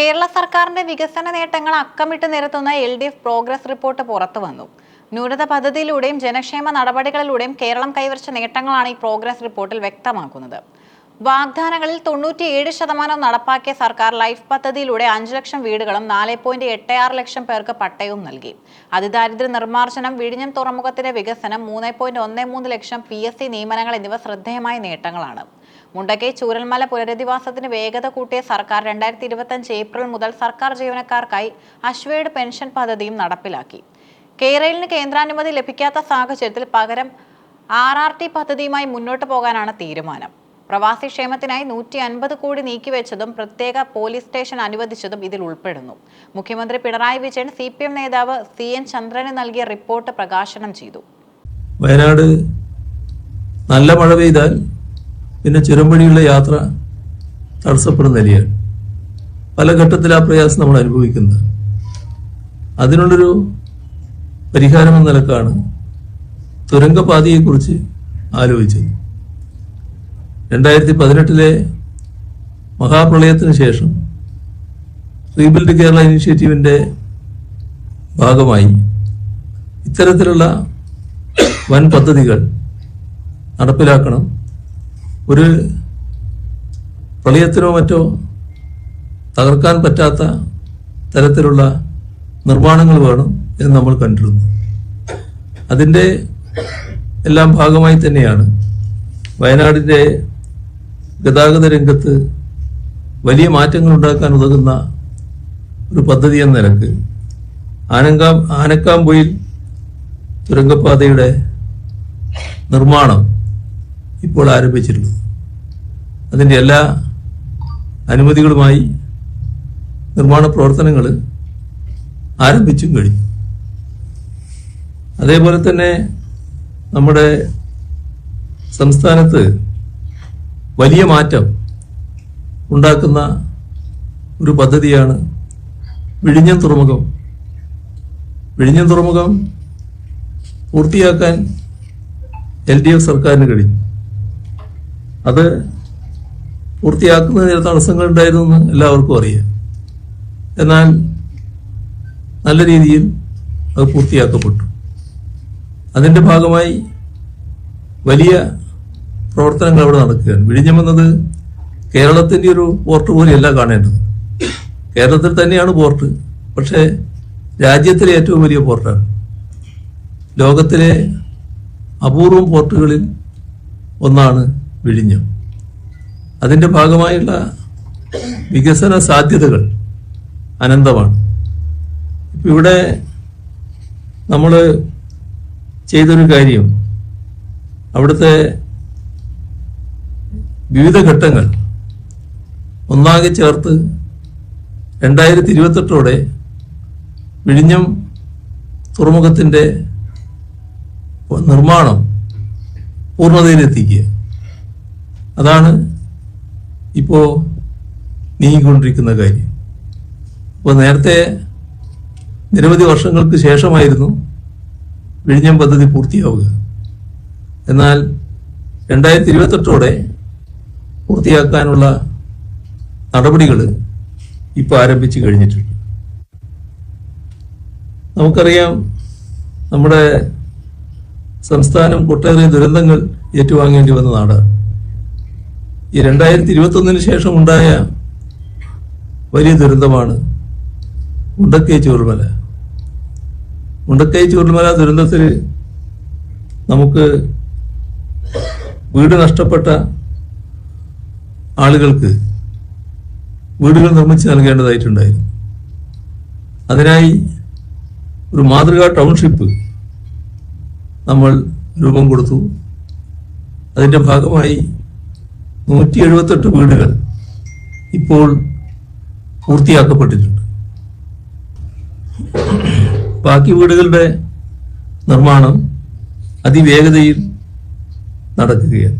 കേരള സർക്കാരിന്റെ വികസന നേട്ടങ്ങൾ അക്കമിട്ട് നിരത്തുന്ന LDF പ്രോഗ്രസ് റിപ്പോർട്ട് പുറത്തുവന്നു. ന്യൂനത പദ്ധതിയിലൂടെയും ജനക്ഷേമ നടപടികളിലൂടെയും കേരളം കൈവരിച്ച നേട്ടങ്ങളാണ് ഈ പ്രോഗ്രസ് റിപ്പോർട്ടിൽ വ്യക്തമാക്കുന്നത്. വാഗ്ദാനങ്ങളിൽ 97% നടപ്പാക്കിയ സർക്കാർ ലൈഫ് പദ്ധതിയിലൂടെ 5 ലക്ഷം വീടുകളും 4.86 ലക്ഷം പേർക്ക് പട്ടയവും നൽകി. അതിദാരിദ്ര്യ നിർമ്മാർജ്ജനം, വിഴിഞ്ഞം തുറമുഖത്തിന്റെ വികസനം, 3.13 ലക്ഷം PSC നിയമനങ്ങൾ എന്നിവ ശ്രദ്ധേയമായ നേട്ടങ്ങളാണ്. മുണ്ടക്കൈ ചൂരൽമല പുനരധിവാസത്തിന് വേഗത കൂട്ടിയ സർക്കാർ 2025 ഏപ്രിൽ മുതൽ സർക്കാർ ജീവനക്കാർക്കായി അശ്വേഡ് പെൻഷൻ പദ്ധതിയും നടപ്പിലാക്കി. കേരളിന് കേന്ദ്രാനുമതി ലഭിക്കാത്ത സാഹചര്യത്തിൽ പകരം RRT പദ്ധതിയുമായി മുന്നോട്ട് പോകാനാണ് തീരുമാനം. പ്രവാസി ക്ഷേമത്തിനായി 150 കോടി നീക്കിവെച്ചതും പ്രത്യേക പോലീസ് സ്റ്റേഷൻ അനുവദിച്ചതും ഇതിൽ ഉൾപ്പെടുന്നു. മുഖ്യമന്ത്രി പിണറായി വിജയൻ CPM നേതാവ് CN ചന്ദ്രന് നൽകിയ റിപ്പോർട്ട് പ്രകാശനം ചെയ്തു. വയനാട് നല്ല മഴ പെയ്താൽ പിന്നെ ചുരംവഴിയുള്ള യാത്ര തടസ്സപ്പെടുന്ന നിലയാണ്. പല ഘട്ടത്തിൽ ആ പ്രയാസം നമ്മൾ അനുഭവിക്കുന്നത്. അതിനുള്ളൊരു പരിഹാരം എന്ന നിലക്കാണ് തുരങ്കപാതയെക്കുറിച്ച് ആലോചിച്ചത്. 2018 മഹാപ്രളയത്തിന് ശേഷം റീബിൽഡ് കേരള ഇനിഷ്യേറ്റീവിന്റെ ഭാഗമായി ഇത്തരത്തിലുള്ള വൻ പദ്ധതികൾ നടപ്പിലാക്കണം. ഒരു പ്രളയത്തിനോ മറ്റോ തകർക്കാൻ പറ്റാത്ത തരത്തിലുള്ള നിർമ്മാണങ്ങൾ വേണം എന്ന് നമ്മൾ കണ്ടിരുന്നു. അതിൻ്റെ എല്ലാം ഭാഗമായി തന്നെയാണ് വയനാടിൻ്റെ ഗതാഗത രംഗത്ത് വലിയ മാറ്റങ്ങൾ ഉണ്ടാക്കാൻ ഉതകുന്ന ഒരു പദ്ധതി എന്ന നിലക്ക് ആനക്കാംപൊയിൽ തുരങ്കപാതയുടെ നിർമ്മാണം ഇപ്പോൾ ആരംഭിച്ചിട്ടുള്ളത്. അതിൻ്റെ എല്ലാ അനുമതികളുമായി നിർമ്മാണ പ്രവർത്തനങ്ങൾ ആരംഭിച്ചും കഴിഞ്ഞു. അതേപോലെ തന്നെ നമ്മുടെ സംസ്ഥാനത്ത് വലിയ മാറ്റം ഉണ്ടാക്കുന്ന ഒരു പദ്ധതിയാണ് വിഴിഞ്ഞം തുറമുഖം. വിഴിഞ്ഞം തുറമുഖം പൂർത്തിയാക്കാൻ LDF സർക്കാരിന് കഴിഞ്ഞു. അത് പൂർത്തിയാക്കുന്നതിന് തടസ്സങ്ങൾ ഉണ്ടായിരുന്നു എന്ന് എല്ലാവർക്കും അറിയാം. എന്നാൽ നല്ല രീതിയിൽ അത് പൂർത്തിയാക്കപ്പെട്ടു. അതിൻ്റെ ഭാഗമായി വലിയ പ്രവർത്തനങ്ങൾ അവിടെ നടക്കുകയാണ്. വിഴിഞ്ഞം എന്നത് കേരളത്തിൻ്റെ ഒരു പോർട്ട് പോലെയല്ല കാണേണ്ടത്. കേരളത്തിൽ തന്നെയാണ് പോർട്ട്, പക്ഷേ രാജ്യത്തിലെ ഏറ്റവും വലിയ പോർട്ടാണ്. ലോകത്തിലെ അപൂർവം പോർട്ടുകളിൽ ഒന്നാണ് വിഴിഞ്ഞം. അതിൻ്റെ ഭാഗമായുള്ള വികസന സാധ്യതകൾ അനന്തമാണ്. ഇപ്പം ഇവിടെ നമ്മൾ ചെയ്തൊരു കാര്യം, അവിടുത്തെ വിവിധ ഘട്ടങ്ങൾ ഒന്നാകെ ചേർത്ത് 2028 വിഴിഞ്ഞം തുറമുഖത്തിൻ്റെ നിർമ്മാണം പൂർണ്ണതയിലെത്തിക്കുക. അതാണ് ഇപ്പോൾ നീങ്ങിക്കൊണ്ടിരിക്കുന്ന കാര്യം. അപ്പോൾ നേരത്തെ നിരവധി വർഷങ്ങൾക്ക് ശേഷമായിരുന്നു വിഴിഞ്ഞം പദ്ധതി പൂർത്തിയാവുക. എന്നാൽ 2028 പൂർത്തിയാക്കാനുള്ള നടപടികൾ ഇപ്പോൾ ആരംഭിച്ചു കഴിഞ്ഞിട്ടുണ്ട്. നമുക്കറിയാം, നമ്മുടെ സംസ്ഥാനം ഒട്ടേറെ ദുരന്തങ്ങൾ ഏറ്റുവാങ്ങേണ്ടി വന്ന നാടാണ്. ഈ 2021 ശേഷം ഉണ്ടായ വലിയ ദുരന്തമാണ് മുണ്ടക്കൈ ചൂരൽമല. മുണ്ടക്കൈ ചൂരൽമല ദുരന്തത്തിൽ നമുക്ക് വീട് നഷ്ടപ്പെട്ട ആളുകൾക്ക് വീടുകൾ നിർമ്മിച്ച് നൽകേണ്ടതായിട്ടുണ്ടായിരുന്നു. അതിനായി ഒരു മാതൃകാ ടൗൺഷിപ്പ് നമ്മൾ രൂപം കൊടുത്തു. അതിൻ്റെ ഭാഗമായി 178 വീടുകൾ ഇപ്പോൾ പൂർത്തിയാക്കപ്പെട്ടിട്ടുണ്ട്. ബാക്കി വീടുകളുടെ നിർമ്മാണം അതിവേഗതയിൽ നടക്കുകയാണ്.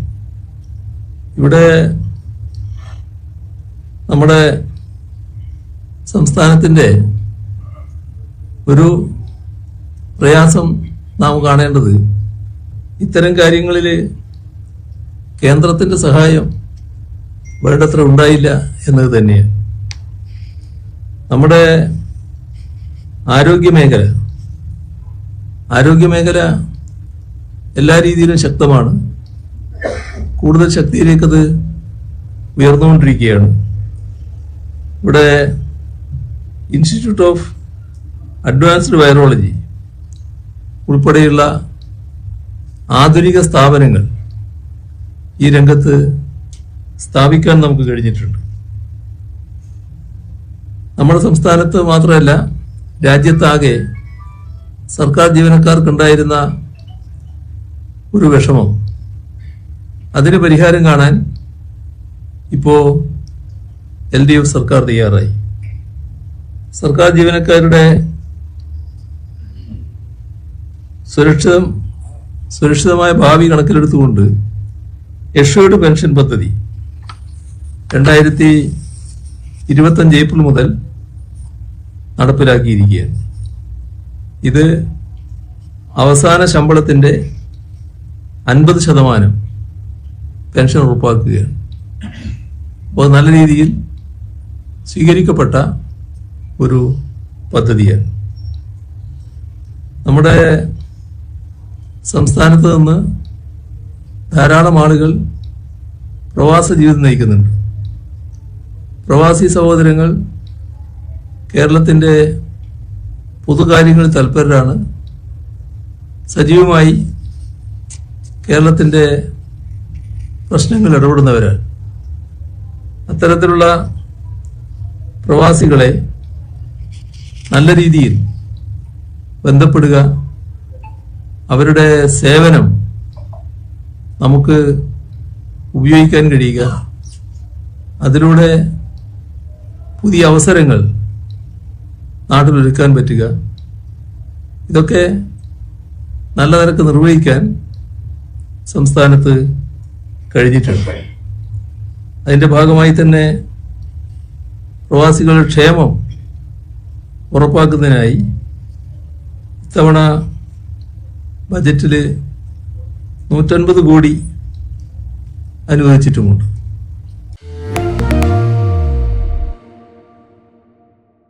ഇവിടെ നമ്മുടെ സംസ്ഥാനത്തിൻ്റെ ഒരു പ്രയാസം നാം കാണേണ്ടത് ഇത്തരം കാര്യങ്ങളിൽ കേന്ദ്രത്തിൻ്റെ സഹായം വേണ്ടത്ര ഉണ്ടായില്ല എന്നത് തന്നെയാണ്. നമ്മുടെ ആരോഗ്യമേഖല എല്ലാ രീതിയിലും ശക്തമാണ്. കൂടുതൽ ശക്തിയിലേക്ക് അത് ഉയർന്നുകൊണ്ടിരിക്കുകയാണ്. ഇവിടെ ഇൻസ്റ്റിറ്റ്യൂട്ട് ഓഫ് അഡ്വാൻസ്ഡ് വൈറോളജി ഉൾപ്പെടെയുള്ള ആധുനിക സ്ഥാപനങ്ങൾ ഈ രംഗത്ത് സ്ഥാപിക്കാൻ നമുക്ക് കഴിഞ്ഞിട്ടുണ്ട്. നമ്മുടെ സംസ്ഥാനത്ത് മാത്രമല്ല, രാജ്യത്താകെ സർക്കാർ ജീവനക്കാർക്കുണ്ടായിരുന്ന ഒരു വിഷമം, അതിന് പരിഹാരം കാണാൻ ഇപ്പോൾ LDF സർക്കാർ തയ്യാറായി. സർക്കാർ ജീവനക്കാരുടെ സുരക്ഷിതമായ ഭാവി കണക്കിലെടുത്തുകൊണ്ട് എഷ്വേർഡ് പെൻഷൻ പദ്ധതി 2025 ഏപ്രിൽ മുതൽ നടപ്പിലാക്കിയിരിക്കുകയാണ്. ഇത് അവസാന ശമ്പളത്തിന്റെ 50% പെൻഷൻ ഉറപ്പാക്കുകയാണ്. അപ്പോൾ നല്ല രീതിയിൽ സ്വീകരിക്കപ്പെട്ട ഒരു പദ്ധതിയാണ്. നമ്മുടെ സംസ്ഥാനത്ത് നിന്ന് ധാരാളം ആളുകൾ പ്രവാസ ജീവിതം നയിക്കുന്നുണ്ട്. പ്രവാസി സഹോദരങ്ങൾ കേരളത്തിൻ്റെ പൊതുകാര്യങ്ങളിൽ തൽപരരാണ്. സജീവമായി കേരളത്തിൻ്റെ പ്രശ്നങ്ങൾ ഇടപെടുന്നവരാണ്. അത്തരത്തിലുള്ള പ്രവാസികളെ നല്ല രീതിയിൽ ബന്ധപ്പെടുക, അവരുടെ സേവനം നമുക്ക് ഉപയോഗിക്കാൻ കഴിയുക, അതിലൂടെ പുതിയ അവസരങ്ങൾ നാട്ടിലൊരുക്കാൻ പറ്റുക, ഇതൊക്കെ നല്ല നിലക്ക് നിർവഹിക്കാൻ സംസ്ഥാനത്ത് കഴിഞ്ഞിട്ടുണ്ട്. അതിൻ്റെ ഭാഗമായി തന്നെ പ്രവാസികളുടെ ക്ഷേമം ഉറപ്പാക്കുന്നതിനായി ഇത്തവണ ബജറ്റിൽ 150 കോടി അനുവദിച്ചിട്ടുമുണ്ട്.